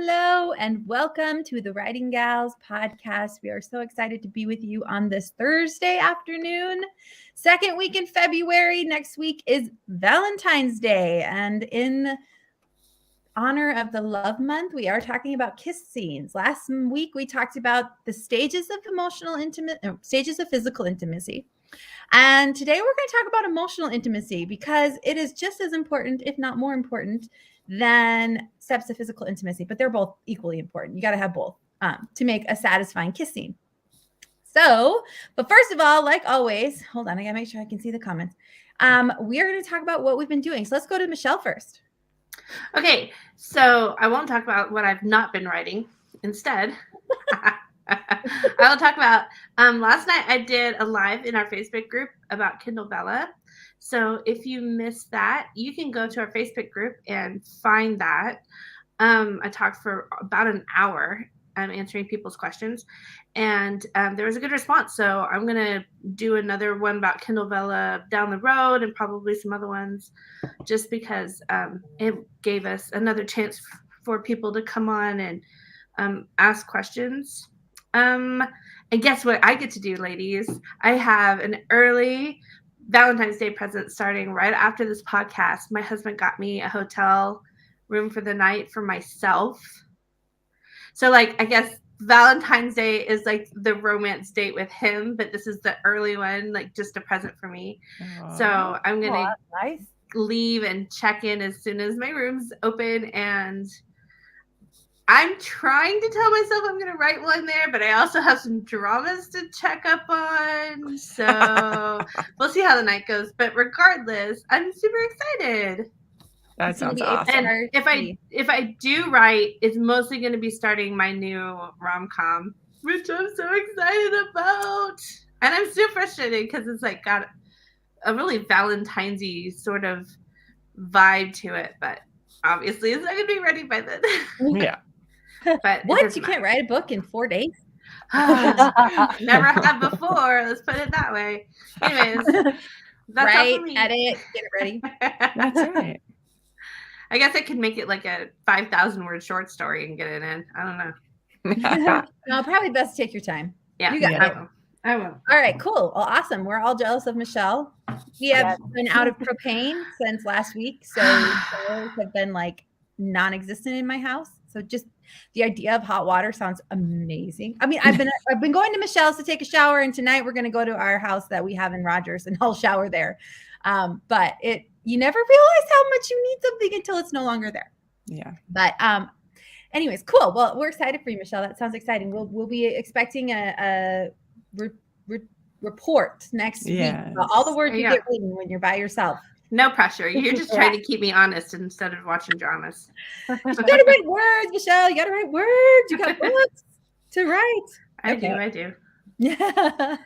hello, and welcome to the Writing Gals podcast. We are so excited to be with you on this Thursday afternoon, second week in February. Next week is Valentine's Day, and in honor of the love month, we are talking about kiss scenes. Last week, we talked about the stages of stages of physical intimacy. And today we're going to talk about emotional intimacy because it is just as important, if not more important, than steps of physical intimacy. But they're both equally important. You got to have both to make a satisfying kiss scene. So, but first of all, like always, hold on, I got to make sure I can see the comments. We are going to talk about what we've been doing. So let's go to Michelle first. Okay, so I won't talk about what I've not been writing. Instead, I'll talk about last night I did a live in our Facebook group about Kindle Vella. So if you missed that, you can go to our Facebook group and find that. I talked for about an hour answering people's questions, and there was a good response. So I'm going to do another one about Kindle Vella down the road and probably some other ones just because it gave us another chance for people to come on and ask questions. And guess what I get to do, ladies? I have an early Valentine's Day present starting right after this podcast. My husband got me a hotel room for the night for myself. So, like, I guess Valentine's Day is like the romance date with him, but this is the early one, like just a present for me. So I'm going to leave and check in as soon as my room's open, and I'm trying to tell myself I'm going to write one there, but I also have some dramas to check up on. So we'll see how the night goes. But regardless, I'm super excited. That sounds awesome. And if I do write, it's mostly going to be starting my new rom-com, which I'm so excited about. And I'm so frustrated because it's like got a really Valentine's-y sort of vibe to it. But obviously, it's not going to be ready by then. Yeah. But what? You can't write a book in 4 days? Never have before. Let's put it that way. Anyways, that's all for me. Edit, get it ready. That's right. I guess I could make it like a 5,000 word short story and get it in. I don't know. No, probably best to take your time. Yeah, you got it. I will. All right, cool. Well, awesome. We're all jealous of Michelle. We have been out of propane since last week, so fires have been like non-existent in my house. So just the idea of hot water sounds amazing. I mean, I've been going to Michelle's to take a shower, and tonight we're going to go to our house that we have in Rogers, and I'll shower there. But you never realize how much you need something until it's no longer there. Yeah. But anyways, cool. Well, we're excited for you, Michelle. That sounds exciting. We'll be expecting a report next week about all the words you get reading when you're by yourself. No pressure. You're just trying to keep me honest instead of watching dramas. You gotta write words, Michelle. You gotta write words. You got books to write. I do. Yeah.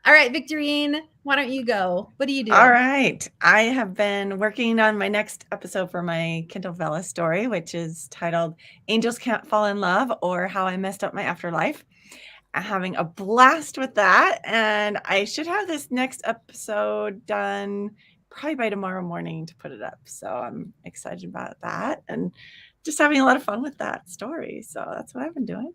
All right, Victorine, why don't you go? What do you do? All right. I have been working on my next episode for my Kindle Vella story, which is titled Angels Can't Fall in Love, or How I Messed Up My Afterlife. I'm having a blast with that. And I should have this next episode done probably by tomorrow morning to put it up. So I'm excited about that and just having a lot of fun with that story. So that's what I've been doing.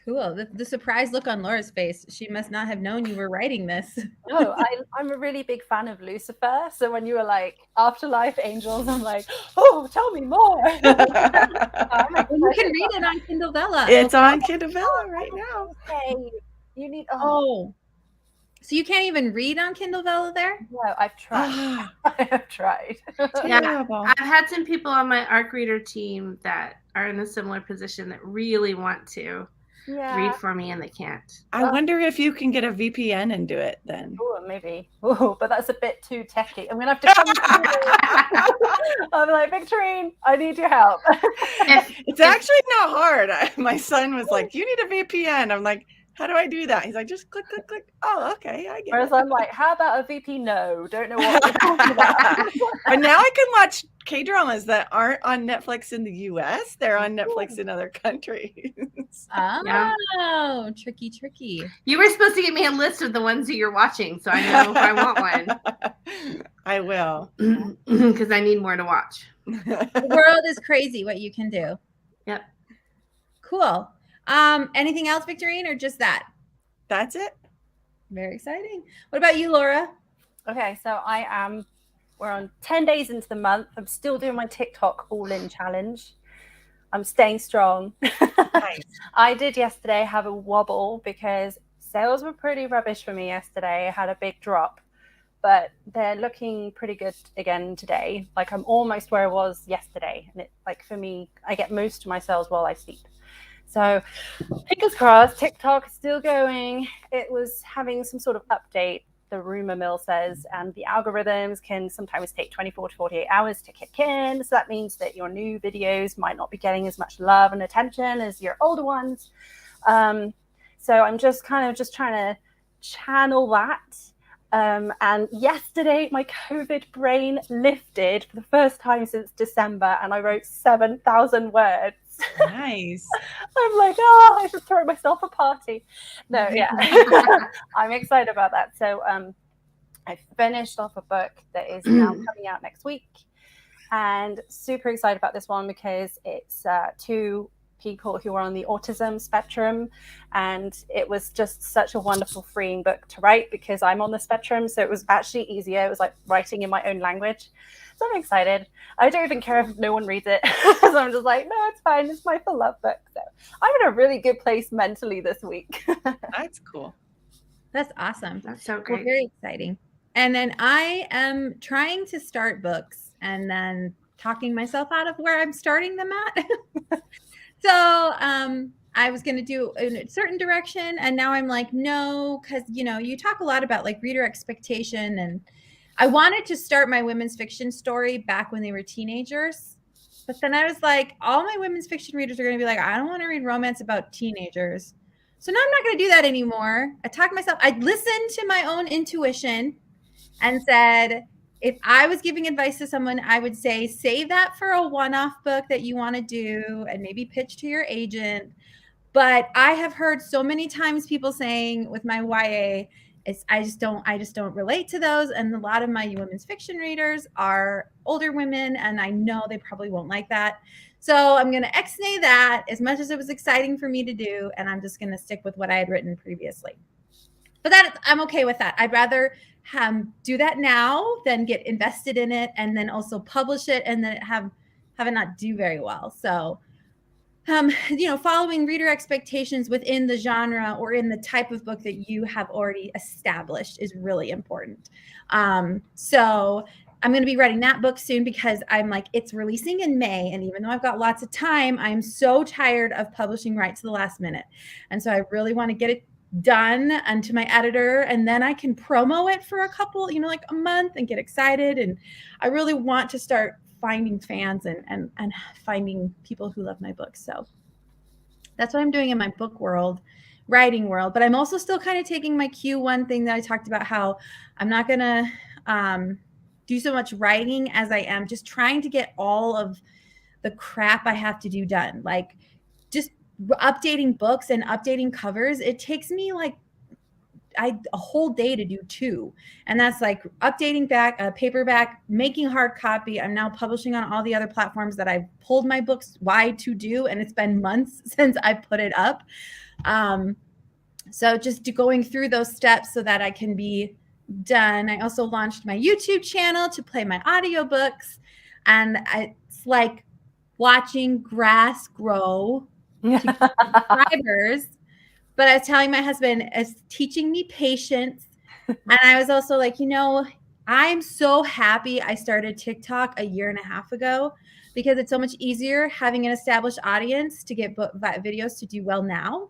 Cool. The surprised look on Laura's face. She must not have known you were writing this. No, I'm a really big fan of Lucifer. So when you were like, Afterlife Angels, I'm like, oh, tell me more. You can read it on Kindle Vella. It's on Kindle Vella right now. Okay. You need, so you can't even read on Kindle Vella there? No, I've tried. I have tried. Yeah, I've had some people on my ARC reader team that are in a similar position that really want to read for me and they can't. I wonder if you can get a VPN and do it then. Oh, maybe. Oh, but that's a bit too techy. I'm gonna have to come. I'm like, Victorine, I need your help. It's actually not hard. My son was like, "You need a VPN." I'm like, "How do I do that?" He's like, "Just click, click, click." Oh, okay, I get Whereas it. I'm like, "How about a VP? No, don't know what we're talking about." But now I can watch K-dramas that aren't on Netflix in the US. They're on Netflix in other countries. Oh, tricky. You were supposed to give me a list of the ones that you're watching, so I know if I want one. I will. Because I need more to watch. The world is crazy what you can do. Yep. Cool. Anything else, Victorine, or just that? That's it. Very exciting. What about you, Laura? Okay, so we're on 10 days into the month. I'm still doing my TikTok all-in challenge. I'm staying strong. Nice. I did yesterday have a wobble because sales were pretty rubbish for me yesterday. I had a big drop, but they're looking pretty good again today. Like I'm almost where I was yesterday. And like for me, I get most of my sales while I sleep. So fingers crossed, TikTok is still going. It was having some sort of update, the rumor mill says, and the algorithms can sometimes take 24 to 48 hours to kick in. So that means that your new videos might not be getting as much love and attention as your older ones. So I'm just trying to channel that. And yesterday, my COVID brain lifted for the first time since December, and I wrote 7,000 words. Nice. I'm like, oh, I should throw myself a party. No, yeah. I'm excited about that. So I finished off a book that is now coming out next week, and super excited about this one because it's two people who are on the autism spectrum, and it was just such a wonderful freeing book to write because I'm on the spectrum, so it was actually easier. It was like writing in my own language. So I'm excited. I don't even care if no one reads it. So I'm just like, no, it's fine. It's my for love book. So I'm in a really good place mentally this week. That's cool. That's awesome. That's so Well, great. very exciting. And then I am trying to start books and then talking myself out of where I'm starting them at. So I was going to do in a certain direction, and now I'm like, no, because, you talk a lot about like reader expectation, and I wanted to start my women's fiction story back when they were teenagers. But then I was like, all my women's fiction readers are going to be like, I don't want to read romance about teenagers. So now I'm not going to do that anymore. I talked myself, I listened to my own intuition and said, if I was giving advice to someone, I would say, save that for a one-off book that you want to do and maybe pitch to your agent. But I have heard so many times people saying with my YA, I just don't relate to those. And a lot of my women's fiction readers are older women, and I know they probably won't like that. So I'm going to ex-nay that as much as it was exciting for me to do, and I'm just going to stick with what I had written previously. But that I'm okay with that. I'd rather do that now than get invested in it and then also publish it and then have it not do very well. So following reader expectations within the genre or in the type of book that you have already established is really important. So I'm going to be writing that book soon because I'm like, it's releasing in May. And even though I've got lots of time, I'm so tired of publishing right to the last minute. And so I really want to get it done and to my editor, and then I can promo it for a couple, like a month and get excited. And I really want to start finding fans and finding people who love my books. So that's what I'm doing in my book world, writing world. But I'm also still kind of taking my Q1 thing that I talked about, how I'm not going to do so much writing as I am just trying to get all of the crap I have to do done. Like just updating books and updating covers, it takes me like a whole day to do 2. And that's like updating back paperback, making hard copy. I'm now publishing on all the other platforms that I've pulled my books wide to do, and it's been months since I put it up. So just going through those steps so that I can be done. I also launched my YouTube channel to play my audiobooks, and it's like watching grass grow to subscribers. But I was telling my husband, it's teaching me patience. And I was also like, I'm so happy I started TikTok a year and a half ago because it's so much easier having an established audience to get videos to do well now.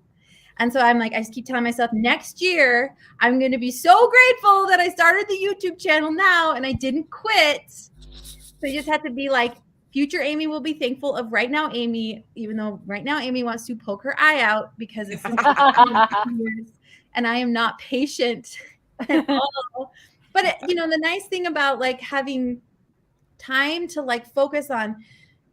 And so I'm like, I just keep telling myself next year, I'm going to be so grateful that I started the YouTube channel now and I didn't quit. So you just have to be like, future Amy will be thankful of right now Amy, even though right now Amy wants to poke her eye out because it's years, and I am not patient at all. But the nice thing about like having time to like focus on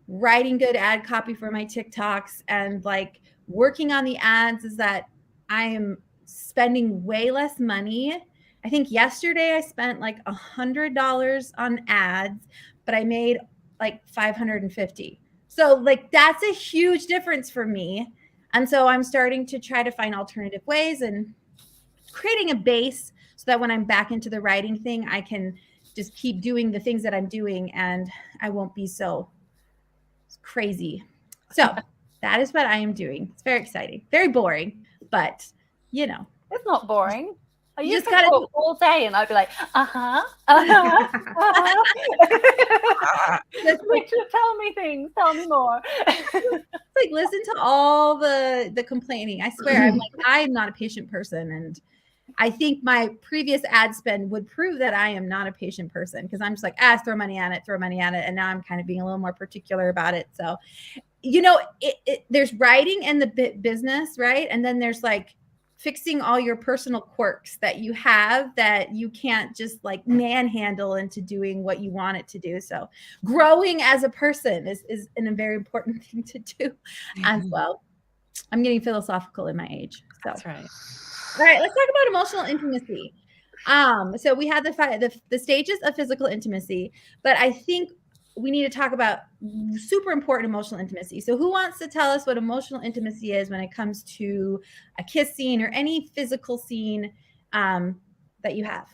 writing good ad copy for my TikToks and like working on the ads is that I am spending way less money. I think yesterday I spent like $100 on ads, but I made like $550. So like that's a huge difference for me. And so I'm starting to try to find alternative ways and creating a base so that when I'm back into the writing thing, I can just keep doing the things that I'm doing and I won't be so crazy. So that is what I am doing. It's very exciting, very boring, but you know. It's not boring. You You just just gotta talk all day, and I'd be like, tell me things, tell me more. like listen to all the complaining. I swear, I'm not a patient person, and I think my previous ad spend would prove that I am not a patient person because I'm just like, throw money at it, and now I'm kind of being a little more particular about it. So, there's writing and the business, right? And then there's like fixing all your personal quirks that you have that you can't just like manhandle into doing what you want it to do. So growing as a person is a very important thing to do as well. I'm getting philosophical in my age. So That's right. All right, let's talk about emotional intimacy. So we had the stages of physical intimacy, but I think we need to talk about super important emotional intimacy. So who wants to tell us what emotional intimacy is when it comes to a kiss scene or any physical scene that you have?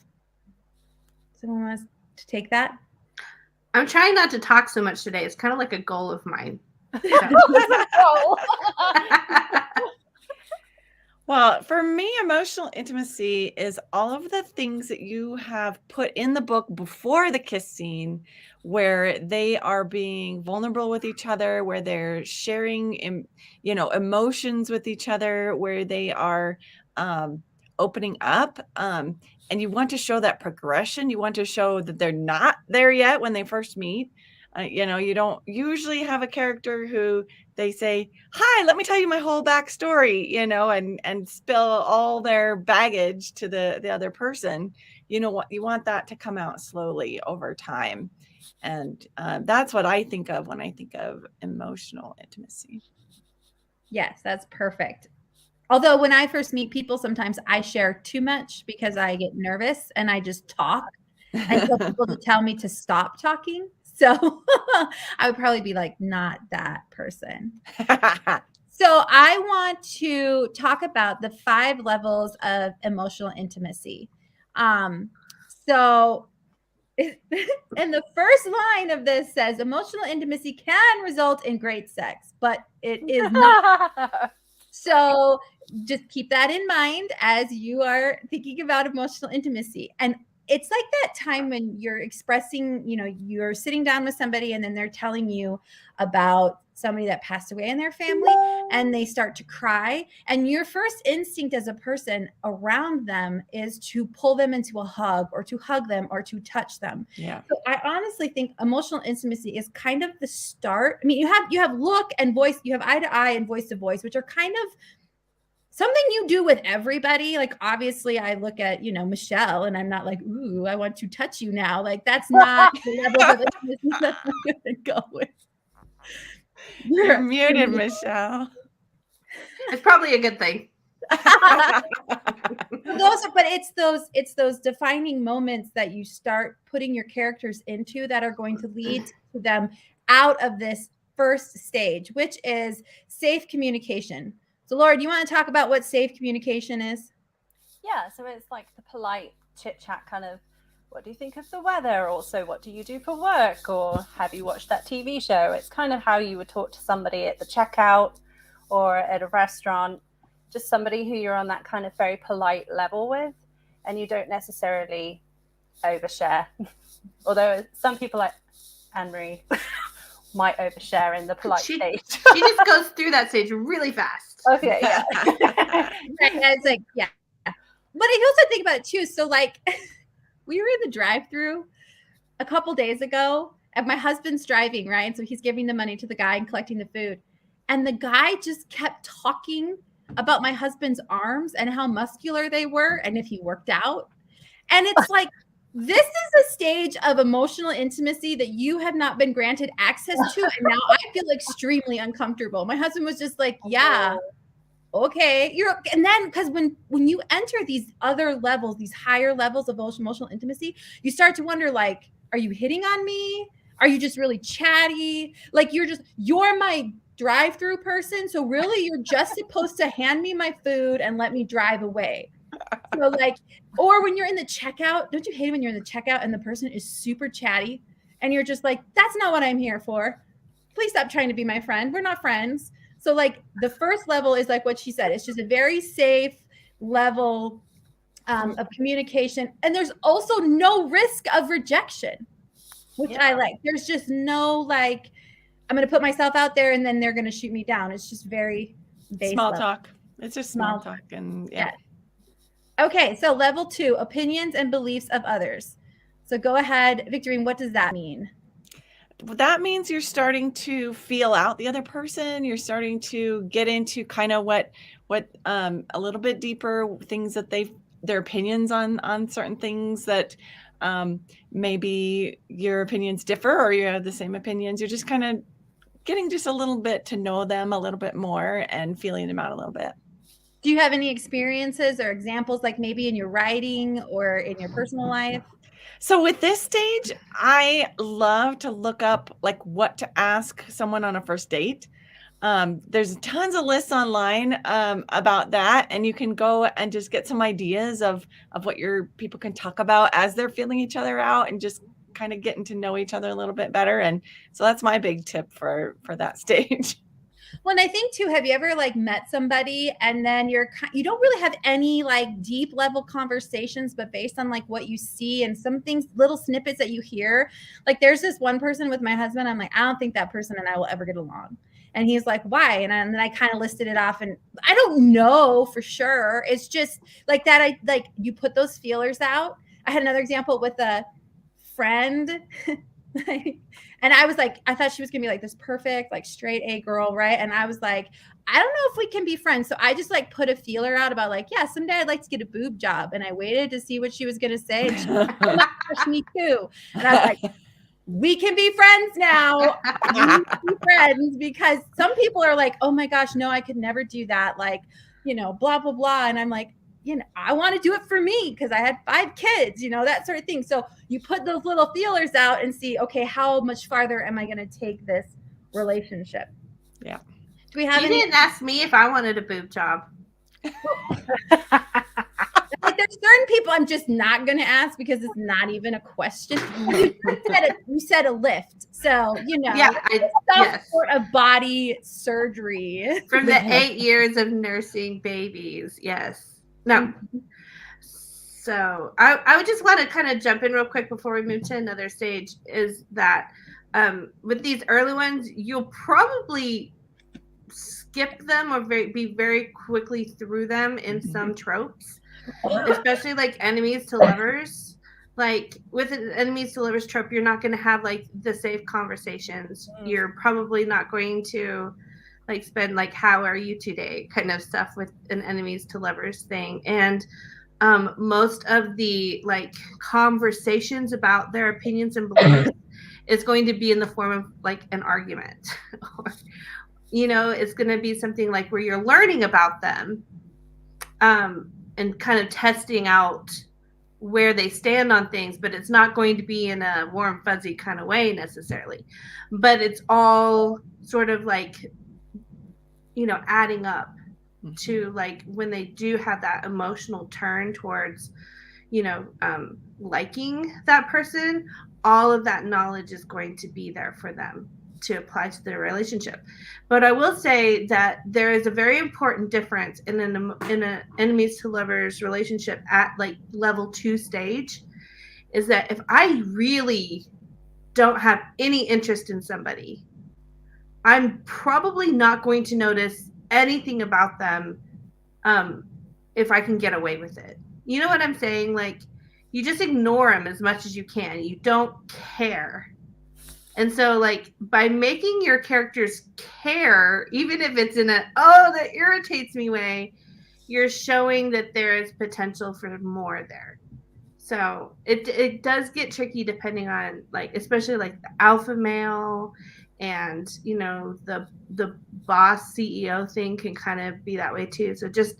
Someone wants to take that? I'm trying not to talk so much today. It's kind of like a goal of mine. Well, for me, emotional intimacy is all of the things that you have put in the book before the kiss scene, where they are being vulnerable with each other, where they're sharing, emotions with each other, where they are opening up. And you want to show that progression. You want to show that they're not there yet when they first meet. You don't usually have a character who they say, hi, let me tell you my whole backstory, and spill all their baggage to the other person. What you want that to come out slowly over time. And that's what I think of when I think of emotional intimacy. Yes, that's perfect. Although when I first meet people, sometimes I share too much because I get nervous and I just talk. And so people to tell me to stop talking. So I would probably be like, not that person. So I want to talk about the 5 levels of emotional intimacy. So and the first line of this says emotional intimacy can result in great sex, but it is not. So just keep that in mind as you are thinking about emotional intimacy. And it's like that time when you're expressing, you're sitting down with somebody and then they're telling you about somebody that passed away in their family and they start to cry. And your first instinct as a person around them is to pull them into a hug or to hug them or to touch them. Yeah. So I honestly think emotional intimacy is kind of the start. I mean, you have look and voice, you have eye to eye and voice to voice, which are kind of something you do with everybody. Like, obviously I look at, Michelle and I'm not like, ooh, I want to touch you now. Like, that's not the level of intimacy that I'm going to go with. You're muted, Michelle. It's probably a good thing. But it's those defining moments that you start putting your characters into that are going to lead to them out of this first stage, which is safe communication. So, Laura, do you want to talk about what safe communication is? Yeah, so it's like the polite chit chat kind of, what do you think of the weather? Also, what do you do for work? Or have you watched that TV show? It's kind of how you would talk to somebody at the checkout or at a restaurant, just somebody who you're on that kind of very polite level with, and you don't necessarily overshare. Although some people like Anne-Marie might overshare in the polite stage. She just goes through that stage really fast. Okay, yeah. It's like, yeah. But I also think about it too. So like we were in the drive-through a couple days ago and my husband's driving, right? And so he's giving the money to the guy and collecting the food. And the guy just kept talking about my husband's arms and how muscular they were and if he worked out. And it's like, this is a stage of emotional intimacy that you have not been granted access to. And now I feel extremely uncomfortable. My husband was just like, yeah, okay. And then because when you enter these other levels, these higher levels of emotional intimacy, you start to wonder, like, are you hitting on me? Are you just really chatty? Like you're my drive-through person. So really you're just supposed to hand me my food and let me drive away. So like, or when you're in the checkout, don't you hate it when you're in the checkout and the person is super chatty and you're just like, that's not what I'm here for. Please stop trying to be my friend. We're not friends. So like the first level is like what she said. It's just a very safe level of communication. And there's also no risk of rejection, which I like. There's just no like, I'm going to put myself out there and then they're going to shoot me down. It's just very base small level. talk. It's just small talk. And yeah. Okay, so level 2, opinions and beliefs of others. So go ahead, Victorine, what does that mean? That means you're starting to feel out the other person. You're starting to get into kind of what a little bit deeper things that their opinions on certain things that maybe your opinions differ or you have the same opinions. You're just kind of getting just a little bit to know them a little bit more and feeling them out a little bit. Do you have any experiences or examples, like maybe in your writing or in your personal life? So with this stage, I love to look up like what to ask someone on a first date. There's tons of lists online about that, and you can go and just get some ideas of what your people can talk about as they're feeling each other out and just kind of getting to know each other a little bit better. And so that's my big tip for that stage. Well, and I think too, have you ever like met somebody and then you don't really have any like deep level conversations, but based on like what you see and some things, little snippets that you hear, like there's this one person with my husband. I'm like, I don't think that person and I will ever get along. And he's like, why? And then I kind of listed it off and I don't know for sure. It's just like that. You put those feelers out. I had another example with a friend. And I was like, I thought she was gonna be like this perfect, like straight A girl, right? And I was like, I don't know if we can be friends. So I just like put a feeler out about like, yeah, someday I'd like to get a boob job. And I waited to see what she was gonna say. And she was like, oh my gosh, me too. And I was like, we can be friends now. We need to be friends, because some people are like, oh my gosh, no, I could never do that. Like, blah, blah, blah. And I'm like, I want to do it for me because I had 5 kids, that sort of thing. So you put those little feelers out and see, okay, how much farther am I going to take this relationship? Yeah. Do we have You didn't ask me if I wanted a boob job. Like there's certain people I'm just not going to ask because it's not even a question. You said a lift. So, some sort of body surgery. From the 8 years of nursing babies. Yes. No. So I would just want to kind of jump in real quick before we move to another stage, is that with these early ones, you'll probably skip them or be very quickly through them in some tropes, especially like enemies to lovers. Like with an enemies to lovers trope, you're not going to have like the safe conversations. You're probably not going to like spend like how are you today kind of stuff with an enemies to lovers thing. And most of the like conversations about their opinions and beliefs is going to be in the form of like an argument. It's going to be something like where you're learning about them and kind of testing out where they stand on things, but it's not going to be in a warm fuzzy kind of way necessarily, but it's all sort of like adding up to like when they do have that emotional turn towards, liking that person, all of that knowledge is going to be there for them to apply to their relationship. But I will say that there is a very important difference in an enemies to lovers relationship at like level 2 stage, is that if I really don't have any interest in somebody, I'm probably not going to notice anything about them if I can get away with it. You know what I'm saying? Like, you just ignore them as much as you can. You don't care. And so, like, by making your characters care, even if it's in that irritates me way, you're showing that there is potential for more there. So it does get tricky depending on, like, especially like the alpha male and the boss CEO thing can kind of be that way too. So just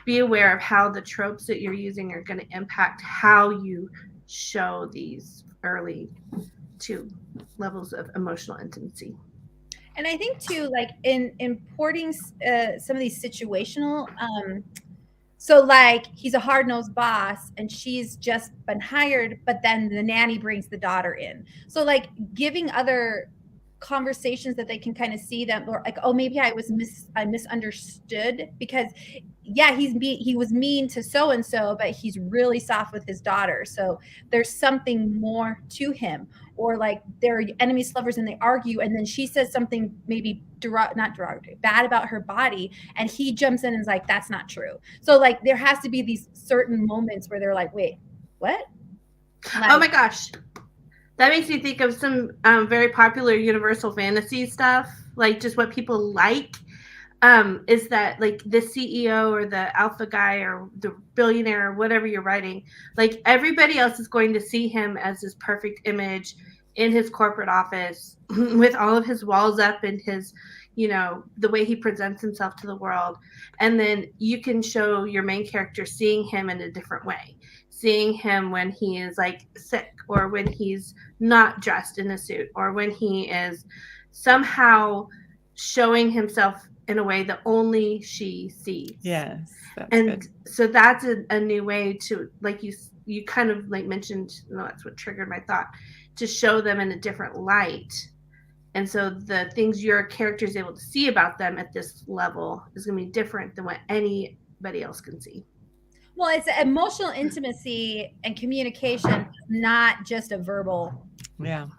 be aware of how the tropes that you're using are going to impact how you show these early 2 levels of emotional intimacy. And I think too, like in importing some of these situational, so like he's a hard-nosed boss and she's just been hired, but then the nanny brings the daughter in. So like giving other conversations that they can kind of see them, or like, oh, maybe I misunderstood, because yeah, he was mean to so and so, but he's really soft with his daughter. So there's something more to him. Or like they're enemies to lovers and they argue, and then she says something maybe not derogatory, bad about her body, and he jumps in and is like, that's not true. So like there has to be these certain moments where they're like, wait, what? Like, oh my gosh, that makes me think of some very popular universal fantasy stuff, like just what people like. Is that like the CEO or the alpha guy or the billionaire or whatever you're writing, like everybody else is going to see him as this perfect image in his corporate office with all of his walls up and his, you know, the way he presents himself to the world. And then you can show your main character seeing him in a different way, seeing him when he is like sick, or when he's not dressed in a suit, or when he is somehow showing himself in a way that only she sees. Yes, that's and good. So that's a new way to, like you kind of like mentioned, that's what triggered my thought, to show them in a different light. And so the things your character is able to see about them at this level is going to be different than what anybody else can see. Well, it's emotional intimacy and communication, not just a verbal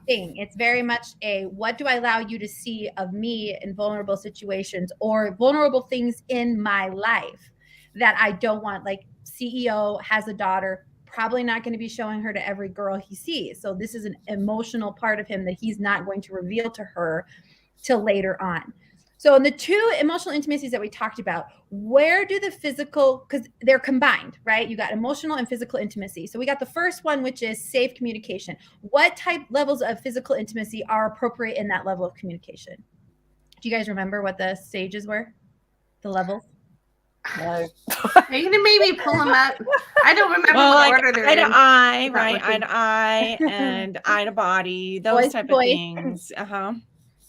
thing. It's very much a, what do I allow you to see of me in vulnerable situations or vulnerable things in my life that I don't want. Like CEO has a daughter, probably not going to be showing her to every girl he sees. So this is an emotional part of him that he's not going to reveal to her till later on. So in the two emotional intimacies that we talked about, where do the physical, because they're combined, right? You got emotional and physical intimacy. So we got the first one, which is safe communication. What type levels of physical intimacy are appropriate in that level of communication? Do you guys remember what the stages were? The levels? No. Are you gonna make me pull them up? I don't remember Well, what like order they're eye to in. eye, without right? looking. Eye to eye and eye to body, those Voice type to of voice. things.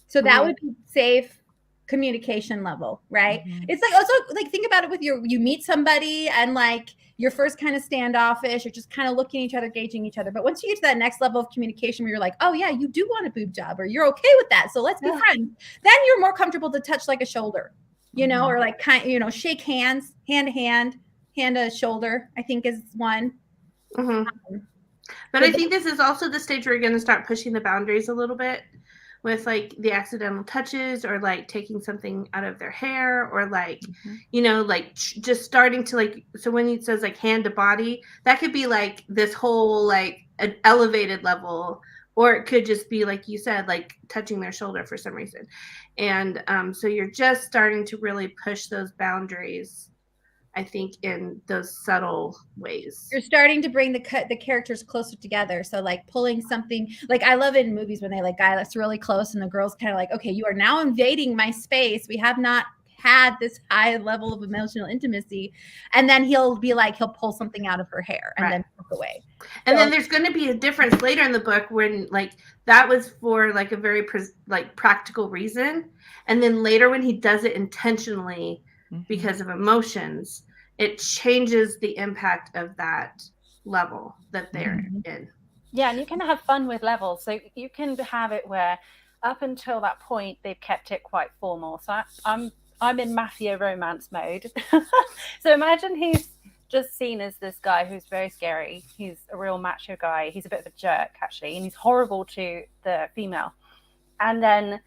So that would be safe communication level, right? It's like also like think about it with you meet somebody and like you're first kind of standoffish, you're just kind of looking at each other, gauging each other. But once you get to that next level of communication where you're like, oh yeah, you do want a boob job, or you're okay with that, so let's be friends. Then you're more comfortable to touch like a shoulder, you know, or like kind, you know, shake hands, hand to hand, hand to shoulder, I think is one. But I think this is also the stage where you're going to start pushing the boundaries a little bit with like the accidental touches, or like taking something out of their hair, or like, you know, like just starting to like, so when he says like hand to body, that could be like this whole like an elevated level, or it could just be like you said, like touching their shoulder for some reason. And so you're just starting to really push those boundaries, I think, in those subtle ways. You're starting to bring the characters closer together. So like pulling something, like I love in movies when they like guy that's really close and the girl's kind of like, okay, you are now invading my space. We have not had this high level of emotional intimacy. And then he'll be like, he'll pull something out of her hair and then walk away. And then there's going to be a difference later in the book when like that was for like a very like practical reason. And then later when he does it intentionally because of emotions, it changes the impact of that level that they're in. Yeah, and you can have fun with levels. So you can have it where up until that point they've kept it quite formal. So I'm in mafia romance mode. So imagine he's just seen as this guy who's very scary. He's a real macho guy. He's a bit of a jerk, actually, and he's horrible to the female. And then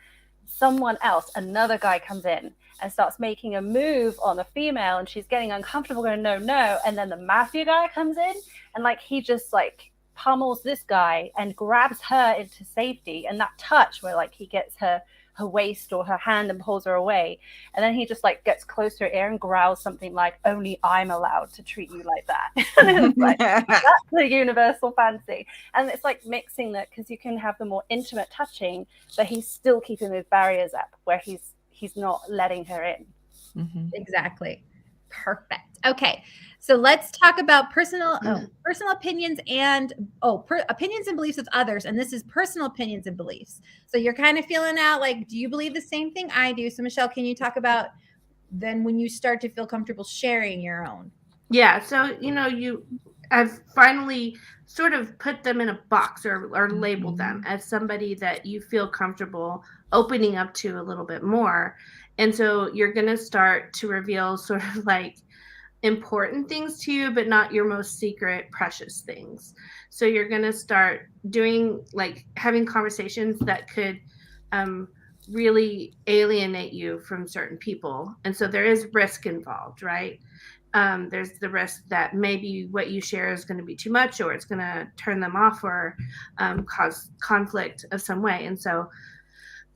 someone else, another guy, comes in and starts making a move on the female, and she's getting uncomfortable, going, no. And then the mafia guy comes in and like he just like pummels this guy and grabs her into safety. And that touch where like he gets her waist or her hand and pulls her away, and then he just like gets close to her ear and growls something like, only I'm allowed to treat you like that. And it's like, that's the universal fantasy. And it's like mixing that, because you can have the more intimate touching, but he's still keeping those barriers up where he's not letting her in. Exactly. Perfect. Okay, so let's talk about personal opinions and opinions and beliefs of others. And this is personal opinions and beliefs. So you're kind of feeling out like, do you believe the same thing I do? So Michelle, can you talk about then when you start to feel comfortable sharing your own? Yeah, so I've finally sort of put them in a box or labeled them as somebody that you feel comfortable opening up to a little bit more. And so you're going to start to reveal sort of like important things to you, but not your most secret, precious things. So you're going to start doing like having conversations that could really alienate you from certain people. And so there is risk involved, right? There's the risk that maybe what you share is going to be too much, or it's going to turn them off, or cause conflict of some way. And so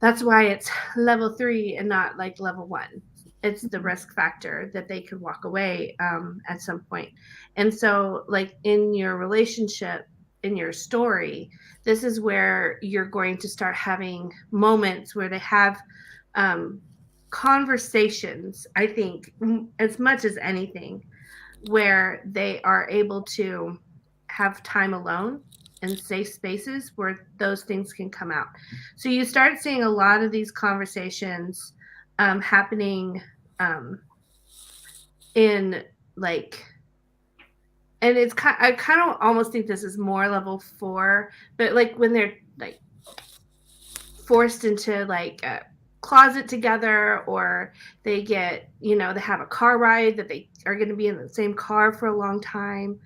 that's why it's level 3 and not like level 1. It's the risk factor that they could walk away at some point. And so, like in your relationship, in your story, this is where you're going to start having moments where they have conversations, I think, as much as anything, where they are able to have time alone and safe spaces where those things can come out. So you start seeing a lot of these conversations happening in like, and it's I kind of almost think this is more level 4, but like when they're like forced into like a closet together, or they get, they have a car ride that they are going to be in the same car for a long time,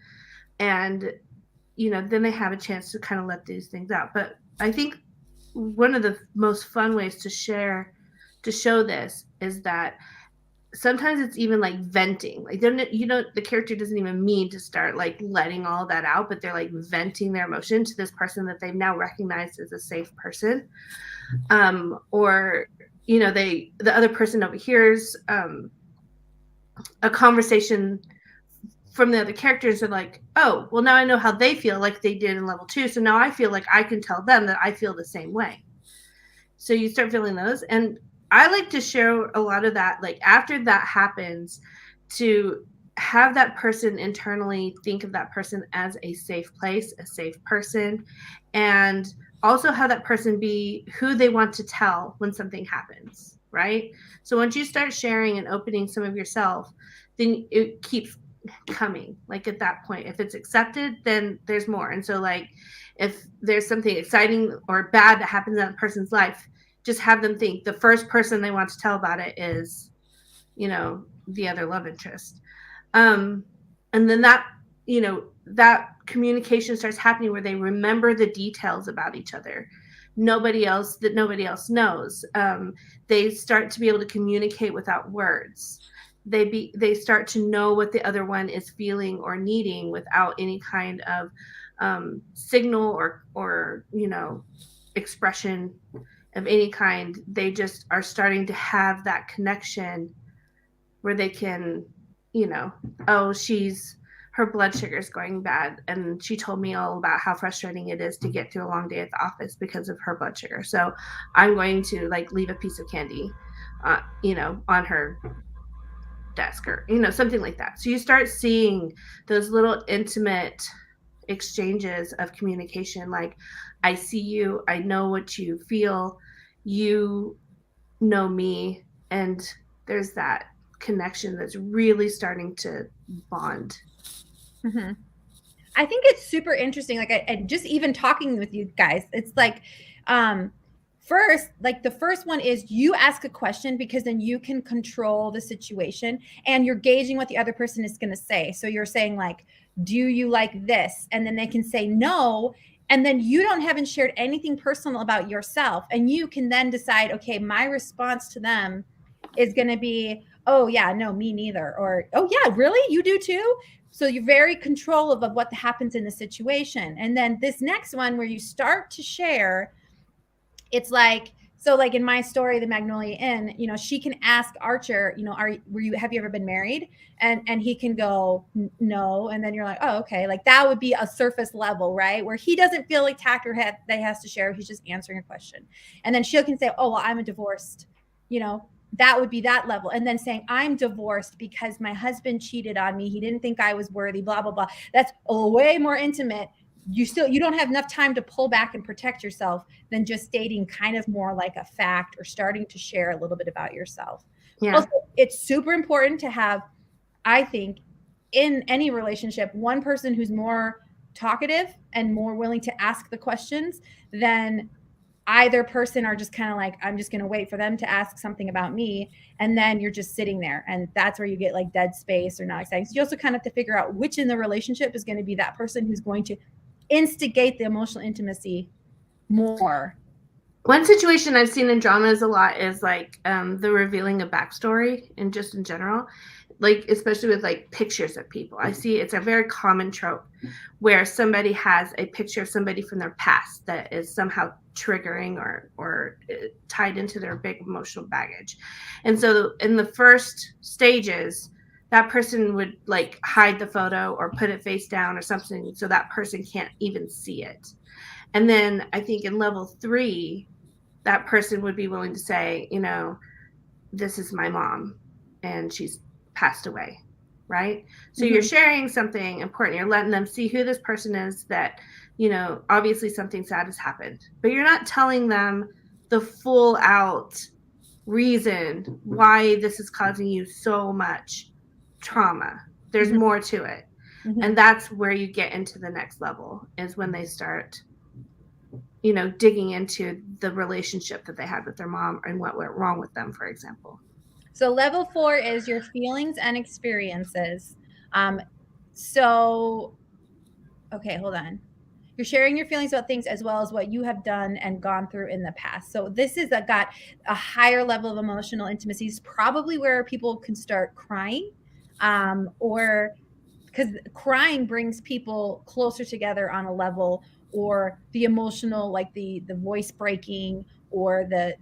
and then they have a chance to kind of let these things out. But I think one of the most fun ways to show this is that sometimes it's even like venting. Like the character doesn't even mean to start like letting all that out, but they're like venting their emotion to this person that they've now recognized as a safe person. Or the other person overhears a conversation from the other characters, are like, oh, well, now I know how they feel, like they did in level 2. So now I feel like I can tell them that I feel the same way. So you start feeling those. And I like to share a lot of that, like after that happens, to have that person internally think of that person as a safe place, a safe person, and also have that person be who they want to tell when something happens, right? So once you start sharing and opening some of yourself, then it keeps coming. Like at that point, if it's accepted, then there's more. And so like if there's something exciting or bad that happens in that person's life, just have them think the first person they want to tell about it is, the other love interest. And then that communication starts happening where they remember the details about each other. Nobody else knows. They start to be able to communicate without words. They start to know what the other one is feeling or needing without any kind of signal or expression of any kind. They just are starting to have that connection where they can, oh, her blood sugar is going bad, and she told me all about how frustrating it is to get through a long day at the office because of her blood sugar. So I'm going to like leave a piece of candy, on her desk, or something like that. So you start seeing those little intimate exchanges of communication, like, I see you, I know what you feel, you know me, and there's that connection that's really starting to bond. Mm-hmm. I think it's super interesting. Like, I just even talking with you guys, it's like, first, like the first one is you ask a question because then you can control the situation and you're gauging what the other person is going to say. So you're saying like, do you like this? And then they can say no. And then you haven't shared anything personal about yourself. And you can then decide, okay, my response to them is going to be, oh yeah, no, me neither. Or, oh yeah, really? You do too? So you're very controlling of what happens in the situation. And then this next one where you start to share, it's like, so like in my story, the Magnolia Inn, she can ask Archer, have you ever been married? And he can go, no. And then you're like, oh, okay. Like that would be a surface level, right? Where he doesn't feel like tact or head that he has to share. He's just answering a question. And then she can say, oh, well, I'm a divorced, that would be that level. And then saying, I'm divorced because my husband cheated on me. He didn't think I was worthy, blah, blah, blah. That's way more intimate. You don't have enough time to pull back and protect yourself than just stating kind of more like a fact or starting to share a little bit about yourself. Yeah. Also, it's super important to have, I think, in any relationship, one person who's more talkative and more willing to ask the questions than either person are just kind of like, I'm just going to wait for them to ask something about me. And then you're just sitting there. And that's where you get like dead space or not exciting. So you also kind of have to figure out which in the relationship is going to be that person who's going to instigate the emotional intimacy more. One situation I've seen in dramas a lot is like the revealing of backstory and just in general, like especially with like pictures of people. I see it's a very common trope where somebody has a picture of somebody from their past that is somehow triggering or tied into their big emotional baggage. And so in the first stages, that person would like hide the photo or put it face down or something so that person can't even see it. And then I think in level 3, that person would be willing to say, you know, this is my mom and she's passed away, right? So you're sharing something important. You're letting them see who this person is that, you know, obviously something sad has happened, but you're not telling them the full out reason why this is causing you so much trauma. There's more to it. And that's where you get into the next level, is when they start, you know, digging into the relationship that they had with their mom and what went wrong with them, for example. So level 4 is your feelings and experiences. So, okay, hold on. You're sharing your feelings about things as well as what you have done and gone through in the past. So this is got a higher level of emotional intimacy. It's probably where people can start crying, or because crying brings people closer together on a level, or the emotional, like the voice breaking or the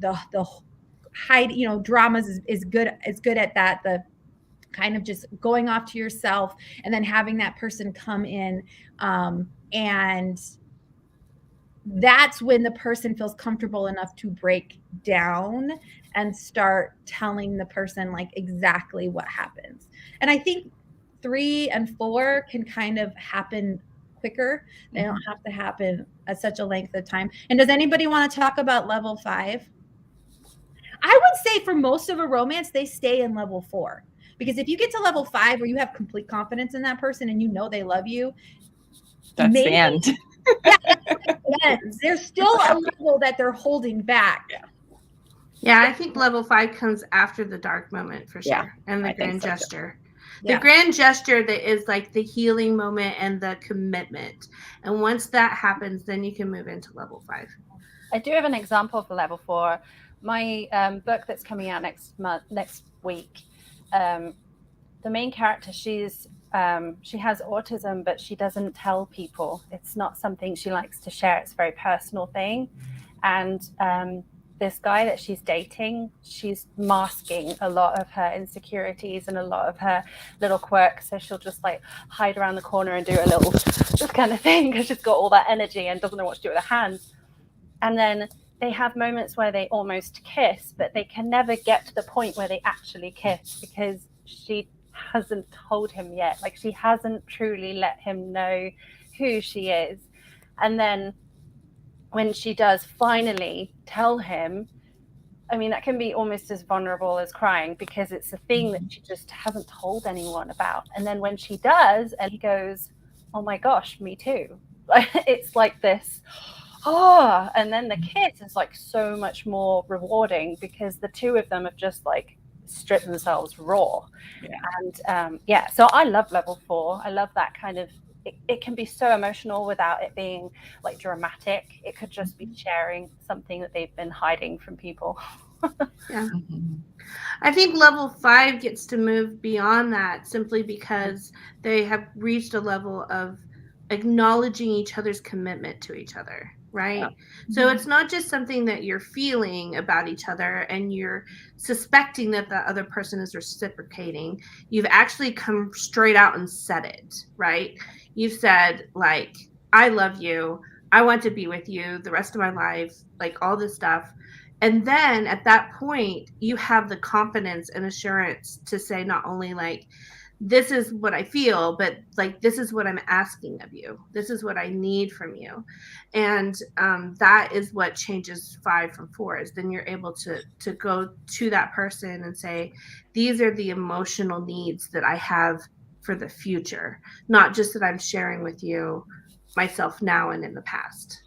hide, you know, dramas is good at that. The kind of just going off to yourself and then having that person come in, and that's when the person feels comfortable enough to break down and start telling the person like exactly what happens. And I think 3 and 4 can kind of happen quicker. They don't have to happen at such a length of time. And does anybody want to talk about level 5? I would say for most of a romance, they stay in level 4. Because if you get to level 5 where you have complete confidence in that person and you know they love you, that's maybe, the end. Yeah, that's there's still a level that they're holding back. Yeah, I think level 5 comes after the dark moment for sure, and the grand gesture. The grand gesture that is like the healing moment and the commitment. And once that happens, then you can move into level 5. I do have an example for level 4. My book that's coming out next week. The main character, she has autism, but she doesn't tell people. It's not something she likes to share. It's a very personal thing. And this guy that she's dating, she's masking a lot of her insecurities and a lot of her little quirks. So she'll just like hide around the corner and do a little this kind of thing because she's got all that energy and doesn't know what to do with her hands. And then they have moments where they almost kiss, but they can never get to the point where they actually kiss because she hasn't told him yet. Like she hasn't truly let him know who she is. And then when she does finally tell him, I mean, that can be almost as vulnerable as crying because it's a thing that she just hasn't told anyone about. And then when she does, and he goes, oh my gosh, me too. It's like this, and then the kiss is like so much more rewarding because the two of them have just like stripped themselves raw. And so I love level 4. I love that kind of, it can be so emotional without it being like dramatic. It could just be sharing something that they've been hiding from people. Yeah. I think level 5 gets to move beyond that simply because they have reached a level of acknowledging each other's commitment to each other, right? Yeah. So it's not just something that you're feeling about each other and you're suspecting that the other person is reciprocating. You've actually come straight out and said it, right? You've said, like, I love you. I want to be with you the rest of my life, like all this stuff. And then at that point, you have the confidence and assurance to say not only like, this is what I feel, but like, this is what I'm asking of you. This is what I need from you. And that is what changes 5 from 4 is then you're able to go to that person and say, these are the emotional needs that I have for the future, not just that I'm sharing with you myself now and in the past.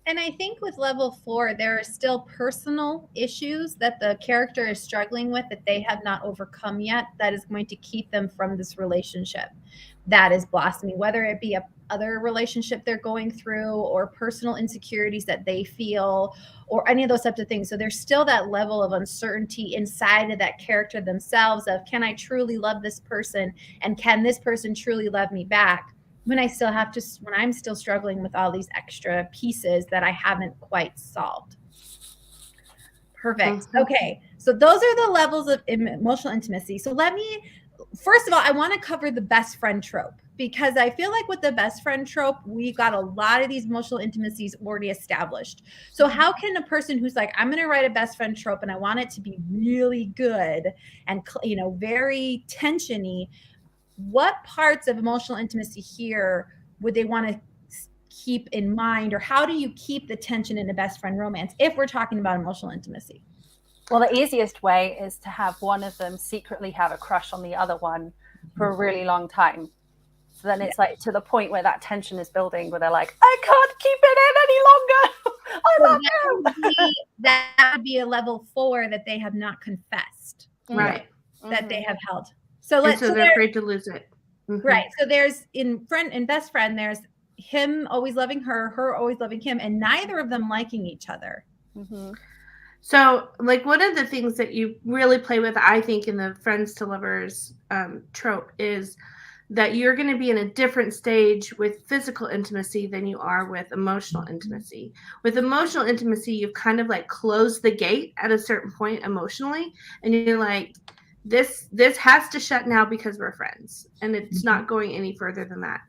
And I think with level 4, there are still personal issues that the character is struggling with that they have not overcome yet that is going to keep them from this relationship that is blossoming, whether it be a other relationship they're going through or personal insecurities that they feel or any of those types of things. So there's still that level of uncertainty inside of that character themselves of, can I truly love this person? And can this person truly love me back? When I still have to, when I'm still struggling with all these extra pieces that I haven't quite solved. Perfect. Okay. So those are the levels of emotional intimacy. So first of all, I want to cover the best friend trope, because I feel like with the best friend trope, we've got a lot of these emotional intimacies already established. So how can a person who's like, I'm going to write a best friend trope and I want it to be really good and, very tensiony, what parts of emotional intimacy here would they want to keep in mind, or how do you keep the tension in a best friend romance if we're talking about emotional intimacy? Well, the easiest way is to have one of them secretly have a crush on the other one for a really long time. So then it's like to the point where that tension is building, where they're like, I can't keep it in any longer. I love you. That would be a level 4 that they have not confessed. Right. That they have held. So they're afraid to lose it. Right. So there's in best friend, there's him always loving her, her always loving him, and neither of them liking each other. So, like, one of the things that you really play with, I think, in the friends to lovers trope is that you're going to be in a different stage with physical intimacy than you are with emotional intimacy. With emotional intimacy, you've kind of like closed the gate at a certain point emotionally, and you're like, this has to shut now because we're friends, and it's not going any further than that.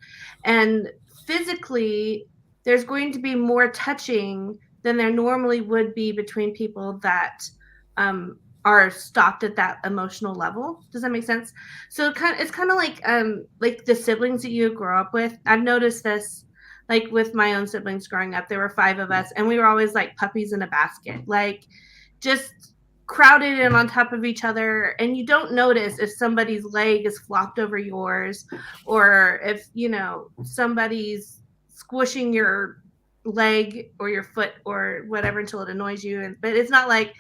And physically, there's going to be more touching than there normally would be between people that are stopped at that emotional level. Does that make sense? So it's kind of like the siblings that you grow up with. I've noticed this, like with my own siblings growing up. There were 5 of us, and we were always like puppies in a basket, like just crowded in on top of each other, and you don't notice if somebody's leg is flopped over yours, or if somebody's squishing your leg or your foot or whatever until it annoys you. But it's not like,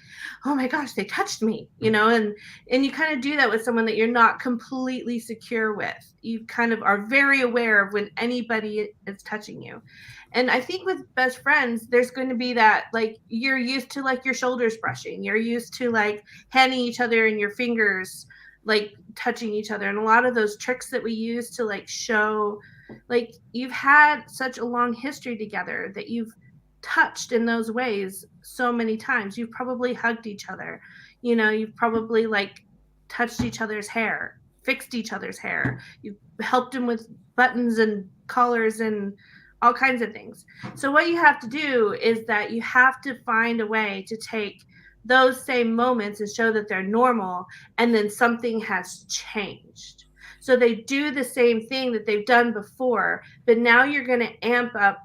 oh my gosh, they touched me, and you kind of do that with someone that you're not completely secure with. You kind of are very aware of when anybody is touching you. And I think with best friends, there's going to be that, like, you're used to like your shoulders brushing, you're used to like handing each other and your fingers like touching each other, and a lot of those tricks that we use to like show, like, you've had such a long history together that you've touched in those ways so many times. You've probably hugged each other, you've probably like touched each other's hair, fixed each other's hair, you've helped them with buttons and collars and all kinds of things. So what you have to do is that you have to find a way to take those same moments and show that they're normal, and then something has changed. So they do the same thing that they've done before, but now you're going to amp up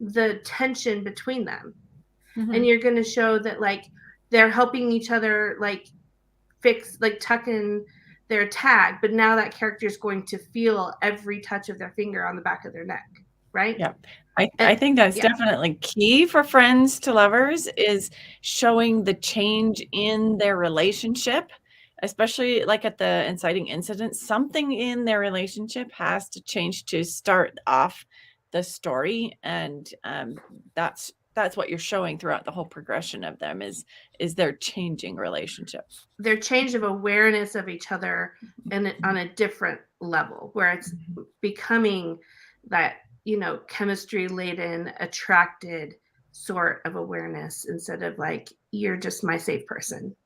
the tension between them. And you're going to show that like they're helping each other like fix, like tuck in their tag, but now that character is going to feel every touch of their finger on the back of their neck. Right? Yeah. I think that's definitely key for friends to lovers, is showing the change in their relationship, especially like at the inciting incident. Something in their relationship has to change to start off the story. And that's what you're showing throughout the whole progression of them is their changing relationship. Their change of awareness of each other and on a different level, where it's becoming that chemistry laden, attracted sort of awareness, instead of like, you're just my safe person.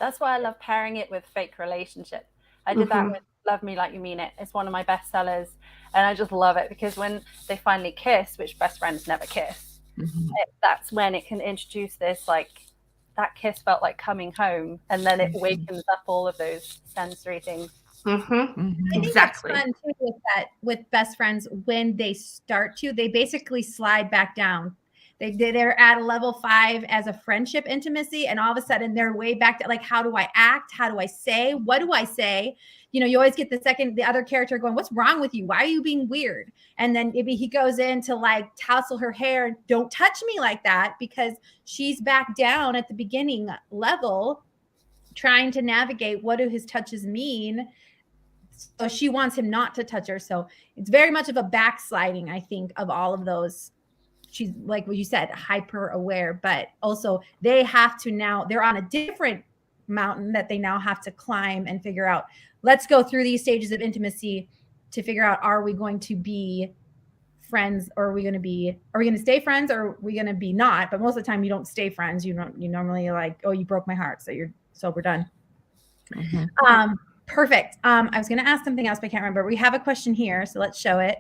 That's why I love pairing it with fake relationship. I did that with Love Me Like You Mean It. It's one of my best sellers, and I just love it because when they finally kiss, which best friends never kiss, that's when it can introduce this like that kiss felt like coming home, and then it wakens up all of those sensory things. I think Exactly. that's fun too with best friends when they start to, they basically slide back down. They're at a level 5 as a friendship intimacy, and all of a sudden they're way back to like, how do I act? How do I say? What do I say? You know, you always get the other character going, what's wrong with you? Why are you being weird? And then maybe he goes in to like tousle her hair. Don't touch me like that, because she's back down at the beginning level trying to navigate what do his touches mean. So she wants him not to touch her. So it's very much of a backsliding, I think, of all of those. She's like what you said, hyper aware, but also they have to now, they're on a different mountain that they now have to climb and figure out, let's go through these stages of intimacy to figure out, are we going to be friends, or are we going to stay friends, or are we going to be not? But most of the time you don't stay friends. You normally like, oh, you broke my heart, so we're done. Perfect. I was going to ask something else, but I can't remember. We have a question here, so let's show it.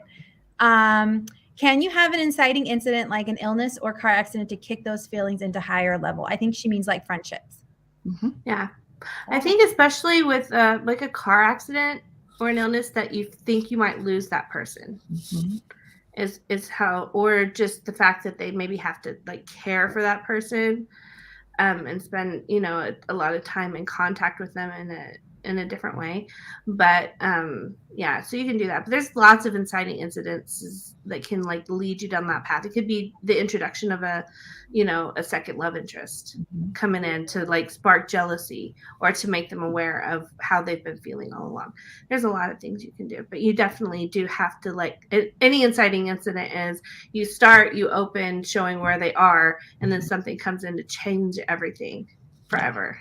Can you have an inciting incident like an illness or car accident to kick those feelings into higher level? I think she means like friendships. Yeah. I think especially with like a car accident or an illness that you think you might lose that person is how, or just the fact that they maybe have to like care for that person and spend, you know, a lot of time in contact with them in a different way. But yeah, so you can do that. But there's lots of inciting incidents that can like lead you down that path. It could be the introduction of a second love interest coming in to like spark jealousy or to make them aware of how they've been feeling all along. There's a lot of things you can do, but you definitely do have to, like, any inciting incident is you open showing where they are, and then something comes in to change everything forever.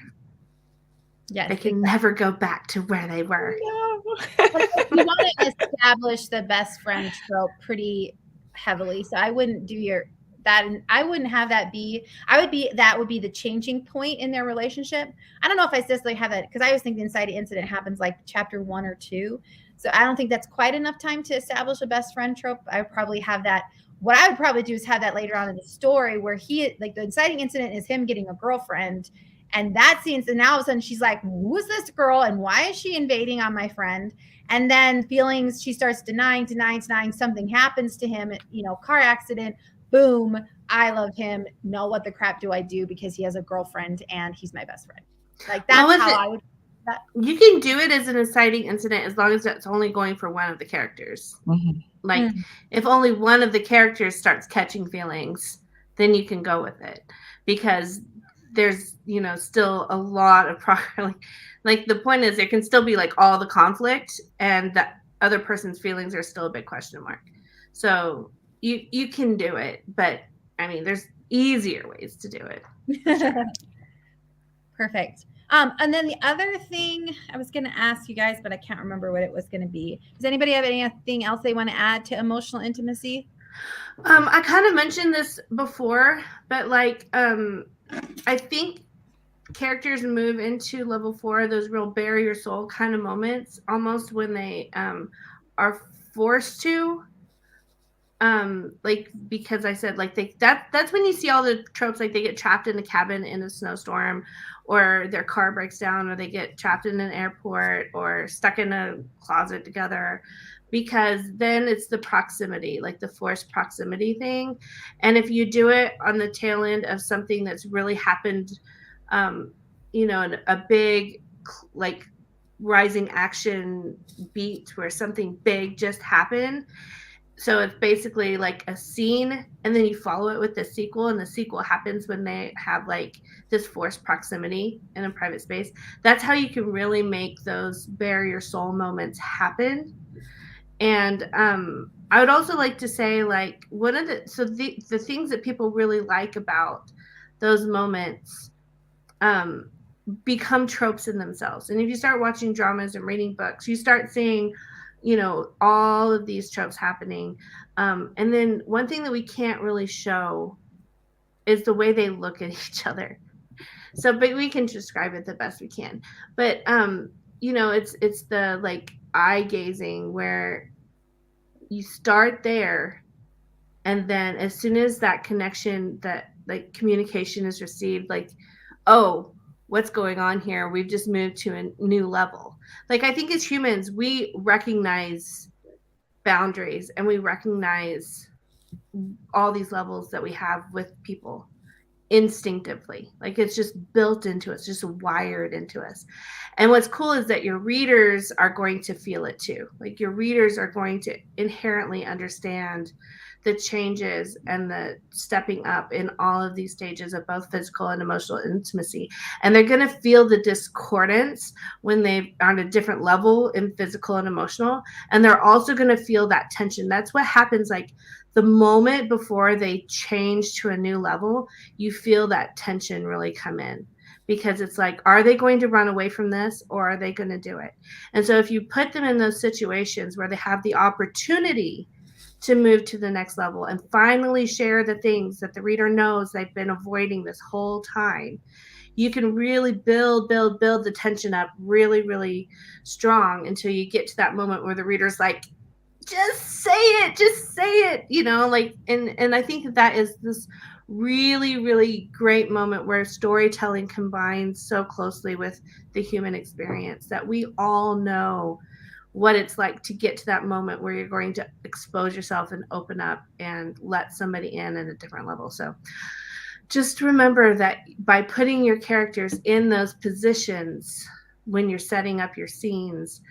Yes, they can never go back to where they were. No. You want to establish the best friend trope pretty heavily. So I wouldn't do that, and I wouldn't have that be. That would be the changing point in their relationship. I don't know if I necessarily have that, because I always think the inciting incident happens like chapter 1 or 2. So I don't think that's quite enough time to establish a best friend trope. I would probably have that. What I would probably do is have that later on in the story, where the inciting incident is him getting a girlfriend. And that scene, so now all of a sudden she's like, who's this girl and why is she invading on my friend? And then feelings, she starts denying, something happens to him, car accident, boom, I love him. No, what the crap do I do, because he has a girlfriend and he's my best friend. Like, that's how I would. You can do it as an inciting incident as long as it's only going for one of the characters. Like, if only one of the characters starts catching feelings, then you can go with it, because there's still a lot of progress. Like the point is, there can still be like all the conflict, and that other person's feelings are still a big question mark. So you can do it, but I mean, there's easier ways to do it. Sure. Perfect. And then the other thing I was going to ask you guys, but I can't remember what it was going to be. Does anybody have anything else they want to add to emotional intimacy? I kind of mentioned this before, but like, I think characters move into level 4, those real bare your soul kind of moments, almost when they are forced to, like, because I said, like, that's when you see all the tropes, like they get trapped in a cabin in a snowstorm, or their car breaks down, or they get trapped in an airport, or stuck in a closet together, because then it's the proximity, like the forced proximity thing. And if you do it on the tail end of something that's really happened, a big, like, rising action beat where something big just happened. So it's basically like a scene, and then you follow it with the sequel, and the sequel happens when they have like this forced proximity in a private space. That's how you can really make those bare your soul moments happen. And I would also like to say, like, the things that people really like about those moments become tropes in themselves. And if you start watching dramas and reading books, you start seeing, all of these tropes happening. And then one thing that we can't really show is the way they look at each other. So, but we can describe it the best we can. But, it's the, like, eye gazing, where you start there, and then as soon as that connection, that like communication is received, like, oh, what's going on here? We've just moved to a new level. Like, I think as humans, we recognize boundaries and we recognize all these levels that we have with people instinctively. Like, it's just built into us, just wired into us. And what's cool is that your readers are going to feel it too. Like, your readers are going to inherently understand the changes and the stepping up in all of these stages of both physical and emotional intimacy. And they're going to feel the discordance when they're on a different level in physical and emotional. And they're also going to feel that tension. That's what happens. Like, the moment before they change to a new level, you feel that tension really come in, because it's like, are they going to run away from this, or are they going to do it? And so if you put them in those situations where they have the opportunity to move to the next level and finally share the things that the reader knows they've been avoiding this whole time, you can really build the tension up really, really strong until you get to that moment where the reader's like, just say it, you know, like, and I think that is this really, really great moment where storytelling combines so closely with the human experience that we all know what it's like to get to that moment where you're going to expose yourself and open up and let somebody in at a different level. So just remember that by putting your characters in those positions when you're setting up your scenes,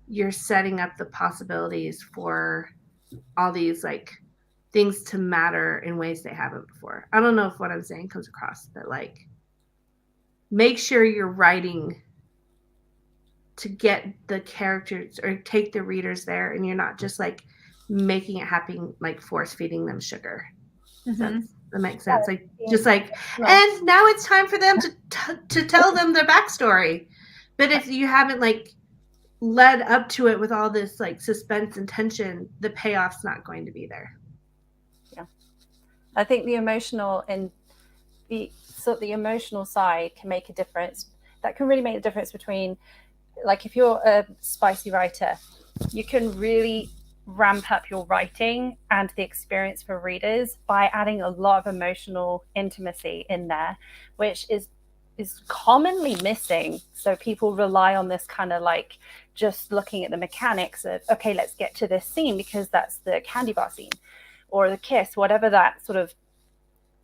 you're setting up the possibilities for all these like things to matter in ways they haven't before. I don't know if what I'm saying comes across, but like, make sure you're writing to get the characters or take the readers there, and you're not just like making it happen, like force feeding them sugar. Mm-hmm. That makes sense. Like, just like, and now it's time for them to tell them their backstory. But if you haven't like led up to it with all this like suspense and tension, the payoff's not going to be there. Yeah, I think the emotional and the emotional side can make a difference. That can really make a difference between, like, if you're a spicy writer, you can really ramp up your writing and the experience for readers by adding a lot of emotional intimacy in there, which is commonly missing. So people rely on this kind of like just looking at the mechanics of, okay, let's get to this scene because that's the candy bar scene or the kiss, whatever that sort of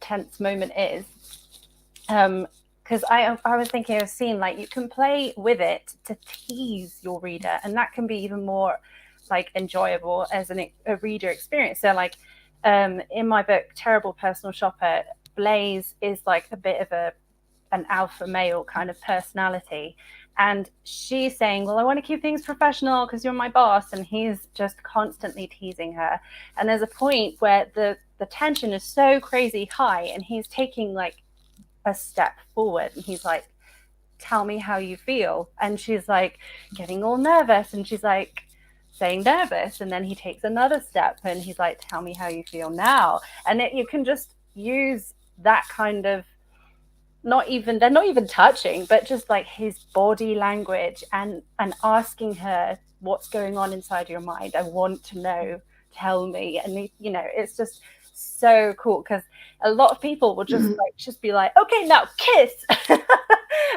tense moment is. Because I was thinking of a scene, like, you can play with it to tease your reader, and that can be even more like enjoyable as a reader experience. So like in my book Terrible Personal Shopper, Blaze is like a bit of an alpha male kind of personality, and she's saying, well, I want to keep things professional because you're my boss, and he's just constantly teasing her. And there's a point where the tension is so crazy high, and he's taking like a step forward, and he's like, tell me how you feel. And she's like getting all nervous, and she's like saying nervous, and then he takes another step and he's like, tell me how you feel now. And you can just use that kind of, they're not even touching, but just like his body language and asking her, what's going on inside your mind? I want to know, tell me. And you know, it's just so cool, because a lot of people will just be like, okay, now kiss.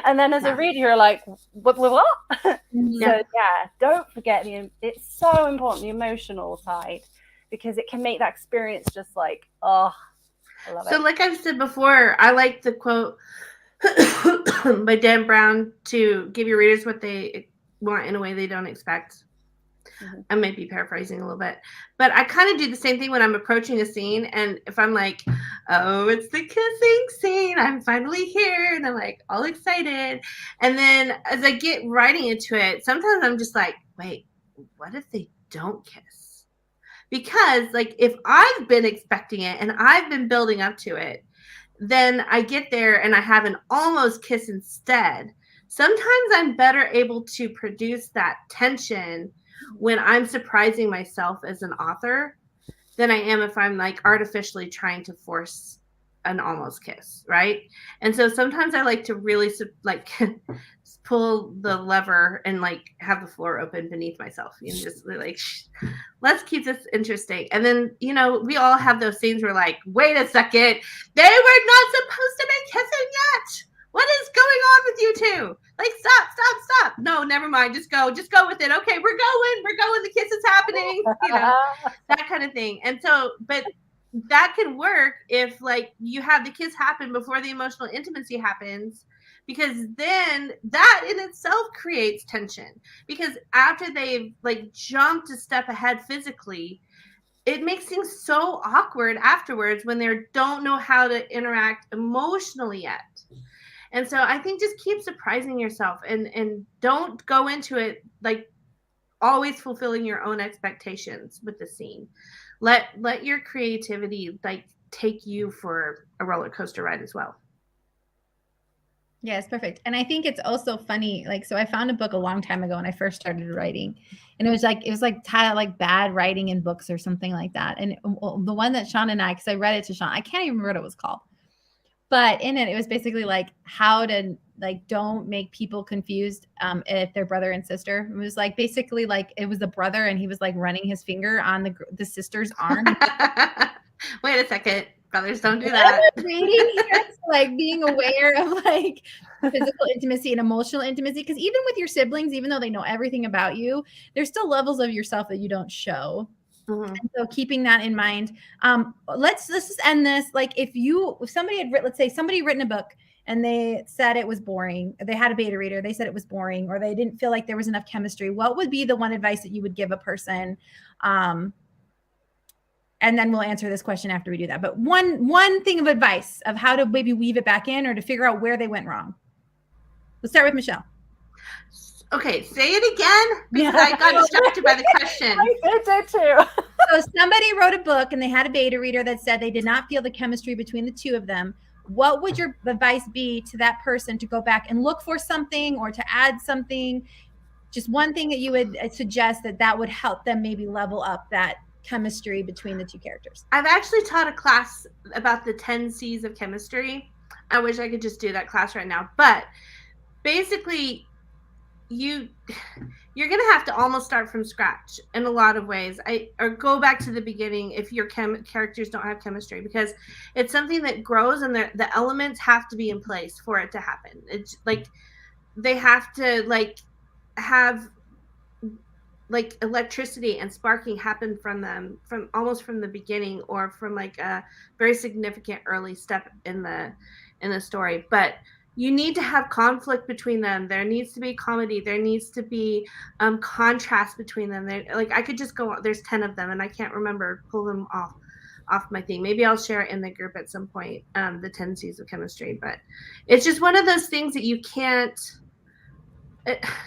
And then as a reader, you're like, what? So yeah, don't forget it's so important, the emotional side, because it can make that experience just like, oh, I love it. So like I've said before, I like the quote by Dan Brown to give your readers what they want in a way they don't expect. Mm-hmm. I might be paraphrasing a little bit, but I kind of do the same thing when I'm approaching a scene. And if I'm like, oh, it's the kissing scene, I'm finally here, and I'm like all excited. And then as I get writing into it, sometimes I'm just like, wait, what if they don't kiss? Because like, if I've been expecting it and I've been building up to it, then I get there and I have an almost kiss instead. Sometimes I'm better able to produce that tension when I'm surprising myself as an author than I am if I'm like artificially trying to force an almost kiss, right? And so sometimes I like to really like pull the lever and like have the floor open beneath myself, and just like, let's keep this interesting. And then, you know, we all have those scenes where like, wait a second, they were not supposed to be kissing yet. What is you too. Like, stop. No, never mind. Just go with it. Okay, we're going. The kiss is happening. That kind of thing. And so, but that can work if like you have the kiss happen before the emotional intimacy happens, because then that in itself creates tension, because after they've like jumped a step ahead physically, it makes things so awkward afterwards when they don't know how to interact emotionally yet. And so I think just keep surprising yourself and don't go into it like always fulfilling your own expectations with the scene. Let your creativity like take you for a roller coaster ride as well. Yeah, it's perfect. And I think it's also funny. Like, so I found a book a long time ago when I first started writing, and it was like titled like bad writing in books or something like that. And the one that Sean and I, because I read it to Sean, I can't even remember what it was called, but in it was basically like how to like don't make people confused if they're brother and sister. It was like basically like it was the brother and he was like running his finger on the sister's arm. Wait a second. Brothers don't do that. Reading here, like being aware of like physical intimacy and emotional intimacy, because even with your siblings, even though they know everything about you, there's still levels of yourself that you don't show. And so keeping that in mind, let's just end this. Like if somebody had let's say somebody had written a book and they said it was boring, they had a beta reader, they said it was boring, or they didn't feel like there was enough chemistry, what would be the one advice that you would give a person? And then we'll answer this question after we do that. But one thing of advice of how to maybe weave it back in or to figure out where they went wrong. Let's start with Michelle. Okay, say it again, because I got distracted by the question. I did too. So somebody wrote a book and they had a beta reader that said they did not feel the chemistry between the two of them. What would your advice be to that person to go back and look for something or to add something? Just one thing that you would suggest that would help them maybe level up that chemistry between the two characters. I've actually taught a class about the 10 C's of chemistry. I wish I could just do that class right now, but basically you're gonna have to almost start from scratch in a lot of ways, or go back to the beginning if your characters don't have chemistry, because it's something that grows and the elements have to be in place for it to happen. It's like they have to like have like electricity and sparking happen from them from the beginning, or from like a very significant early step in the story. But you need to have conflict between them. There needs to be comedy. There needs to be contrast between them. Like I could just go on. There's 10 of them and I can't pull them off my thing. Maybe I'll share it in the group at some point, the 10 C's of chemistry. But it's just one of those things that you can't.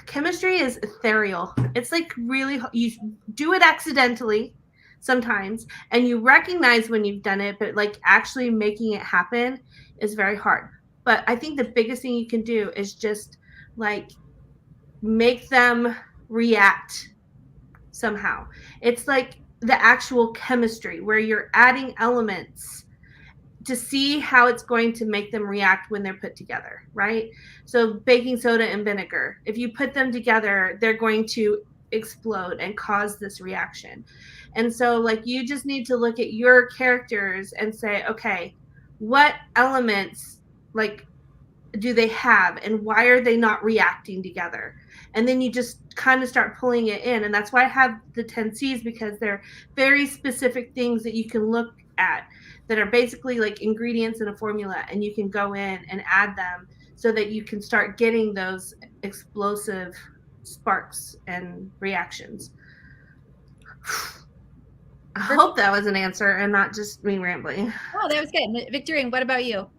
Chemistry is ethereal. It's like really, you do it accidentally sometimes and you recognize when you've done it, but like actually making it happen is very hard. But I think the biggest thing you can do is just like make them react somehow. It's like the actual chemistry where you're adding elements to see how it's going to make them react when they're put together, right? So baking soda and vinegar, if you put them together, they're going to explode and cause this reaction. And so like you just need to look at your characters and say, okay, what elements like do they have and why are they not reacting together? And then you just kind of start pulling it in. And that's why I have the 10 C's, because they're very specific things that you can look at that are basically like ingredients in a formula, and you can go in and add them so that you can start getting those explosive sparks and reactions. I hope that was an answer and not just me rambling. Oh, that was good. Victorine, what about you?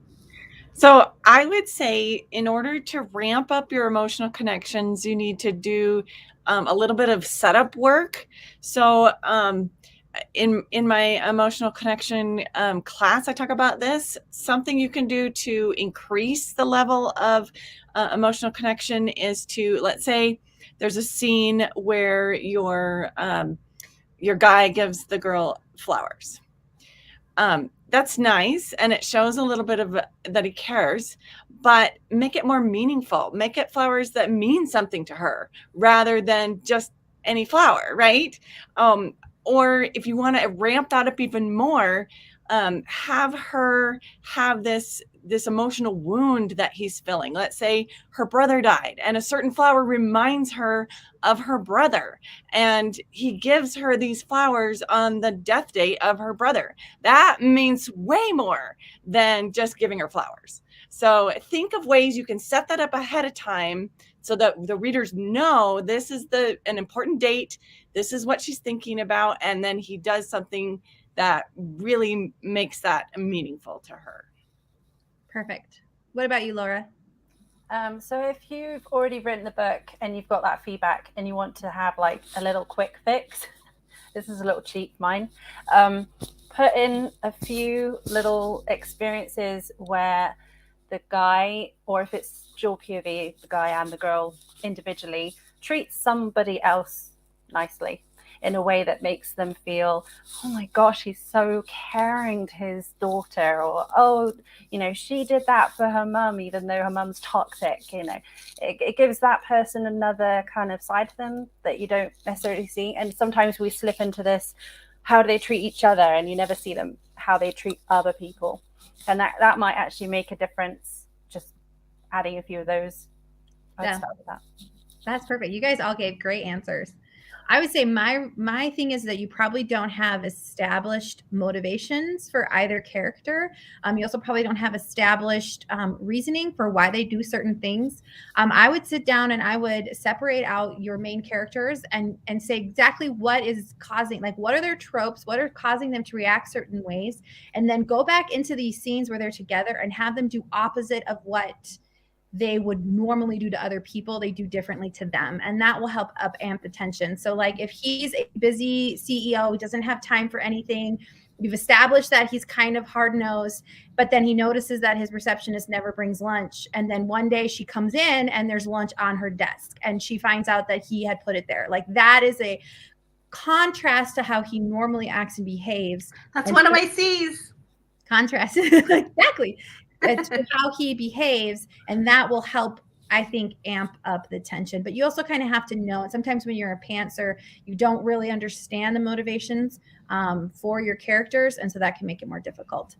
So I would say in order to ramp up your emotional connections, you need to do a little bit of setup work. So in my emotional connection class, I talk about this. Something you can do to increase the level of emotional connection is to, let's say there's a scene where your guy gives the girl flowers. That's nice, and it shows a little bit of that he cares, but make it more meaningful. Make it flowers that mean something to her rather than just any flower, right? Or if you want to ramp that up even more, have her have this this emotional wound that he's feeling. Let's say her brother died and a certain flower reminds her of her brother, and he gives her these flowers on the death date of her brother. That means way more than just giving her flowers. So think of ways you can set that up ahead of time so that the readers know this is an important date. This is what she's thinking about. And then he does something that really makes that meaningful to her. Perfect. What about you, Laura? So if you've already written the book and you've got that feedback and you want to have like a little quick fix, this is a little cheap mine. Put in a few little experiences where the guy, or if it's dual POV, the guy and the girl individually, treats somebody else nicely in a way that makes them feel, oh my gosh, he's so caring to his daughter, or oh, she did that for her mum even though her mum's toxic. It gives that person another kind of side to them that you don't necessarily see. And sometimes we slip into this, how do they treat each other, and you never see them how they treat other people, and that might actually make a difference. Just adding a few of those. I'd start with that. That's perfect. You guys all gave great answers. I would say my thing is that you probably don't have established motivations for either character. You also probably don't have established reasoning for why they do certain things. I would sit down and I would separate out your main characters and say exactly what is causing, like what are their tropes, what are causing them to react certain ways, and then go back into these scenes where they're together and have them do opposite of what they would normally do to other people, they do differently to them. And that will help up amp the tension. So like if he's a busy CEO, he doesn't have time for anything, you've established that he's kind of hard-nosed, but then he notices that his receptionist never brings lunch. And then one day she comes in and there's lunch on her desk and she finds out that he had put it there. Like that is a contrast to how he normally acts and behaves. That's one of my C's. Contrast. Exactly. To how he behaves, and that will help, I think, amp up the tension. But you also kind of have to know, and sometimes when you're a pantser, you don't really understand the motivations for your characters, and so that can make it more difficult.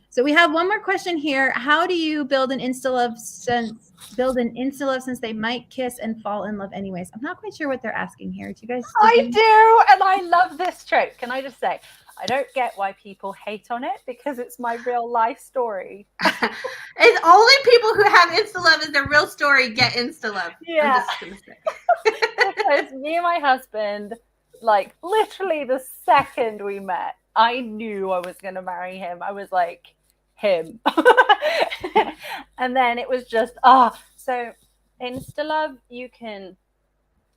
So we have one more question here. How do you build an insta-love since they might kiss and fall in love anyways? I'm not quite sure what they're asking here. Do you guys? I do, and I love this trope. Can I just say, I don't get why people hate on it because it's my real life story. It's only people who have insta-love as their real story get insta-love. Yeah. I'm just gonna say. Because me and my husband, like literally the second we met, I knew I was going to marry him. I was like, him. And then it was just, so insta-love,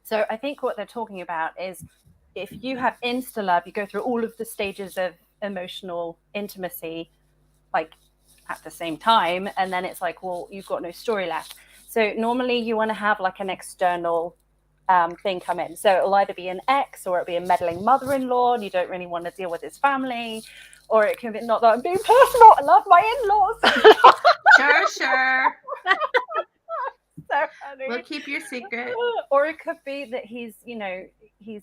so I think what they're talking about is if you have insta-love, you go through all of the stages of emotional intimacy, like at the same time. And then it's like, well, you've got no story left. So normally you want to have like an external thing come in. So it'll either be an ex or it'll be a meddling mother-in-law and you don't really want to deal with his family. Or it can be, not that I'm being personal, I love my in-laws. Sure. So funny. We'll keep your secret. Or it could be that he's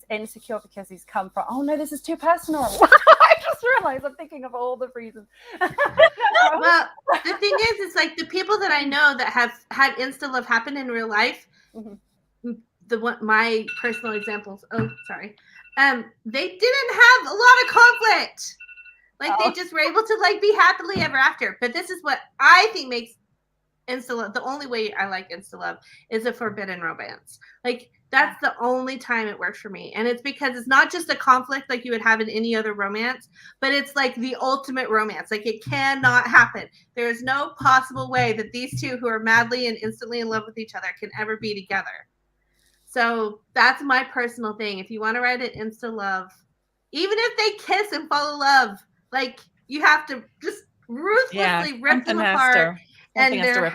insecure because he's come from, oh no, this is too personal. I just realized I'm thinking of all the reasons. Well, the thing is, it's like the people that I know that have had insta-love happen in real life, my personal examples, they didn't have a lot of conflict. Like they just were able to like be happily ever after. But this is what I think makes insta-love, the only way I like insta-love is a forbidden romance. Like that's the only time it works for me. And it's because it's not just a conflict like you would have in any other romance, but it's like the ultimate romance. Like it cannot happen. There is no possible way that these two who are madly and instantly in love with each other can ever be together. So that's my personal thing. If you want to write an insta-love, even if they kiss and fall in love, like you have to just ruthlessly rip them apart. And there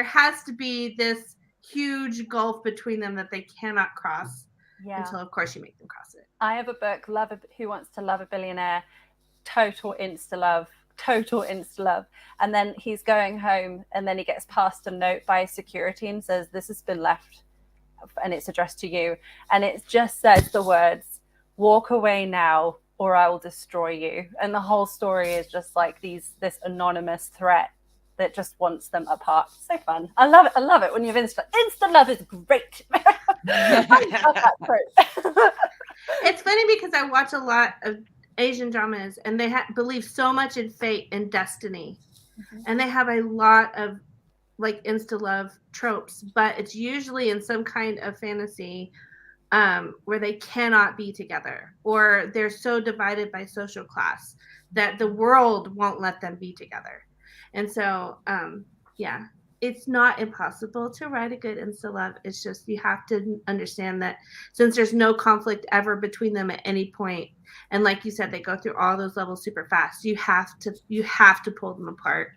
has to be this huge gulf between them that they cannot cross until, of course, you make them cross it. I have a book, Who Wants to Love a Billionaire, total insta-love. And then he's going home and then he gets passed a note by security and says, this has been left and it's addressed to you. And it just says the words, walk away now or I will destroy you. And the whole story is just like this anonymous threat that just wants them apart. So fun. I love it. I love it when you have Insta love is great. I love that trope. It's funny because I watch a lot of Asian dramas, and they believe so much in fate and destiny, and they have a lot of like insta love tropes, but it's usually in some kind of fantasy where they cannot be together, or they're so divided by social class that the world won't let them be together. And so, yeah, it's not impossible to write a good insta love. It's just you have to understand that since there's no conflict ever between them at any point, and like you said, they go through all those levels super fast. You have to pull them apart.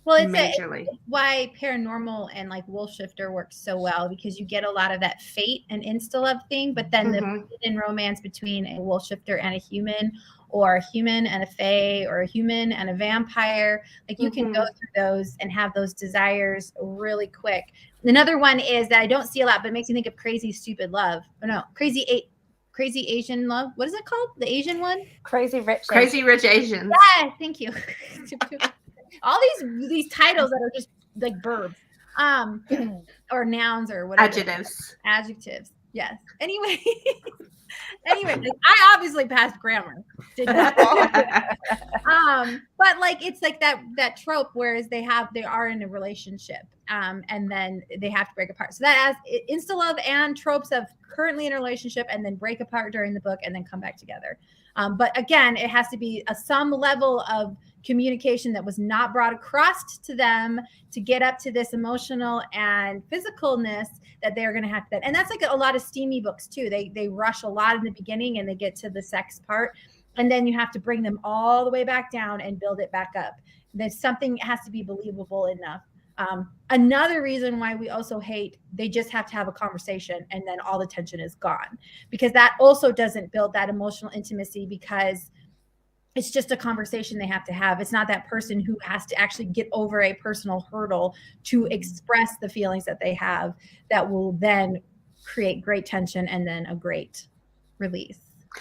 Well, it's majorly. It's why Paranormal and like Wolf Shifter works so well, because you get a lot of that fate and insta love thing, but then the forbidden romance between a Wolf Shifter and a human, or a human and a fae, or a human and a vampire, like you can go through those and have those desires really quick. Another one is that I don't see a lot, but it makes me think of Crazy Stupid Love. Oh no, Crazy Asian Love. What is it called? The Asian one? Crazy Rich Asians. Yeah, thank you. All these titles that are just like verbs, or nouns or whatever. Adjectives. Yes. Anyway, I obviously passed grammar. Did that. But like it's like that trope, whereas they are in a relationship, and then they have to break apart. So that as insta love and tropes of currently in a relationship and then break apart during the book and then come back together. But again, it has to be some level of communication that was not brought across to them to get up to this emotional and physicalness that they're going to have to. And that's like a lot of steamy books too. They rush a lot in the beginning and they get to the sex part, and then you have to bring them all the way back down and build it back up. There's something has to be believable enough. Another reason why we also hate, they just have to have a conversation and then all the tension is gone, because that also doesn't build that emotional intimacy, because it's just a conversation they have to have. It's not that person who has to actually get over a personal hurdle to express the feelings that they have that will then create great tension and then a great release.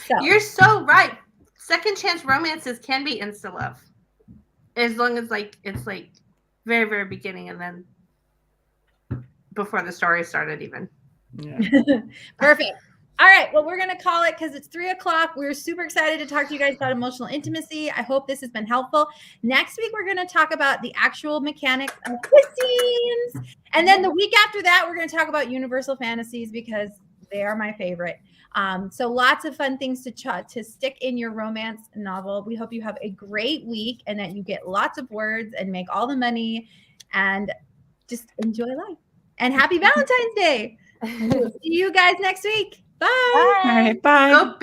So you're so right. Second chance romances can be insta love, as long as like it's like very, very beginning and then before the story started even. Yeah. Perfect. All right. Well, we're going to call it because it's 3:00. We're super excited to talk to you guys about emotional intimacy. I hope this has been helpful. Next week, we're going to talk about the actual mechanics of kiss scenes. And then the week after that, we're going to talk about universal fantasies, because they are my favorite. So lots of fun things to stick in your romance novel. We hope you have a great week and that you get lots of words and make all the money and just enjoy life. And happy Valentine's Day. We'll see you guys next week. Bye. All right, bye. Go